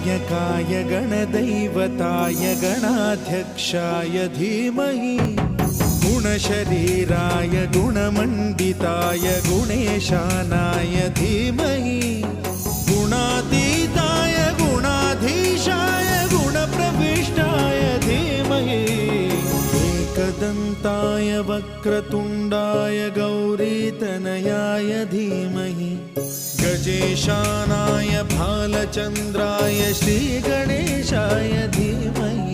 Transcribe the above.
गणनायकाय गणदैवताय गणाध्यक्षाय धीमहि गुणशरीराय गुणमण्डिताय गुणेशानाय धीमहि गुणातीताय गुणाधीशाय गुणप्रविष्टाय धीमहि एकदन्ताय वक्रतुण्डाय गौरीतनयाय धीमहि गजेशानाय भालचन्द्राय श्रीगणेशाय धीमहि